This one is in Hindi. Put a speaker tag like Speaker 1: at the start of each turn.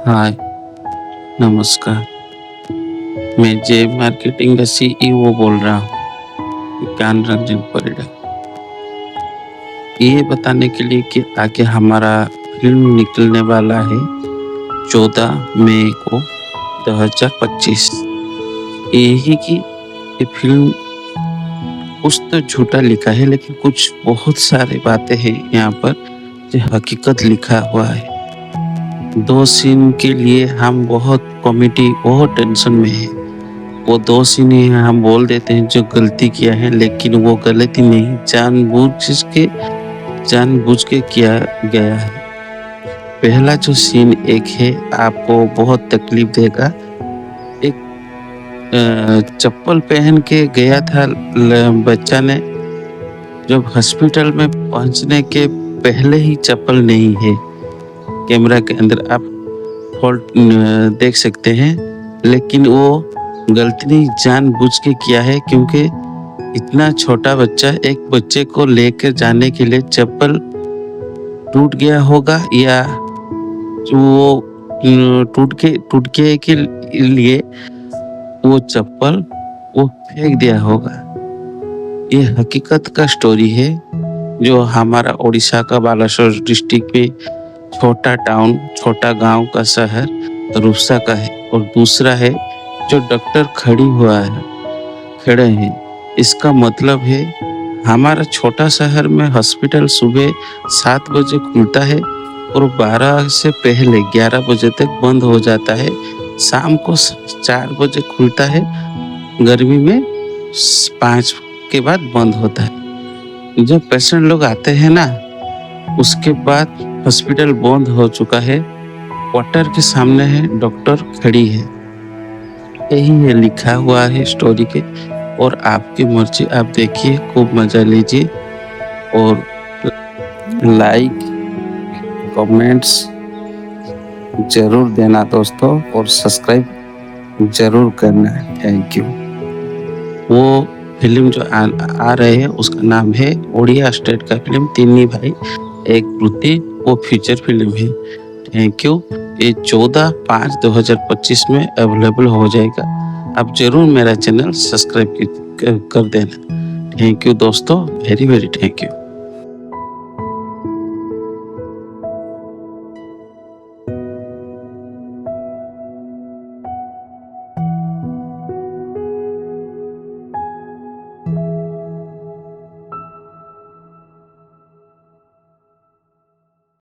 Speaker 1: हाय, नमस्कार। मैं जे मार्केटिंग का सीईओ बोल रहा हूँ, ज्ञान रंजन परिडा। ये बताने के लिए कि आगे हमारा फ़िल्म निकलने वाला है 14 मई को 2025। यही कि ये फ़िल्म कुछ तो झूठा लिखा है, लेकिन कुछ बहुत सारी बातें हैं यहाँ पर जो हकीकत लिखा हुआ है। 2 सीन के लिए हम बहुत टेंशन में है। वो 2 सीन ही हम बोल देते हैं जो गलती किया है, लेकिन वो गलती नहीं, जानबूझ के किया गया है। पहला जो सीन एक है, आपको बहुत तकलीफ देगा। एक चप्पल पहन के गया था बच्चा ने, जब हॉस्पिटल में पहुंचने के पहले ही चप्पल नहीं है। कैमरा के अंदर आप फॉल्ट देख सकते हैं, लेकिन वो गलती नहीं, जानबूझ के किया है, क्योंकि इतना छोटा बच्चा, एक बच्चे को लेकर जाने के लिए चप्पल टूट गया होगा, या वो टूट के के लिए वो चप्पल वो फेंक दिया होगा। ये हकीकत का स्टोरी है, जो हमारा उड़ीसा का बालासोर डिस्ट्रिक्ट में छोटा गांव का शहर रूपसा का है। और दूसरा है जो डॉक्टर खड़े हैं। इसका मतलब है हमारा छोटा शहर में हॉस्पिटल सुबह 7 बजे खुलता है और 12 से पहले 11 बजे तक बंद हो जाता है। शाम को 4 बजे खुलता है, गर्मी में 5 के बाद बंद होता है। जब पेशेंट लोग आते हैं ना, उसके बाद हॉस्पिटल बंद हो चुका है, क्वार्टर के सामने है, डॉक्टर खड़ी है। यही है लिखा हुआ है स्टोरी के। और आपकी मर्जी, आप देखिए, खूब मजा लीजिए। और लाइक कमेंट्स जरूर देना दोस्तों, और सब्सक्राइब जरूर करना है। Thank you. वो फिल्म जो आ रहे हैं उसका नाम है ओडिया स्टेट का फिल्म तीन भाई एक वृत्ति। वो फीचर फिल्म है। Thank you. ये 14/5/2025 में अवेलेबल हो जाएगा। आप जरूर मेरा चैनल सब्सक्राइब कर देना। थैंक यू दोस्तों, वेरी वेरी थैंक यू।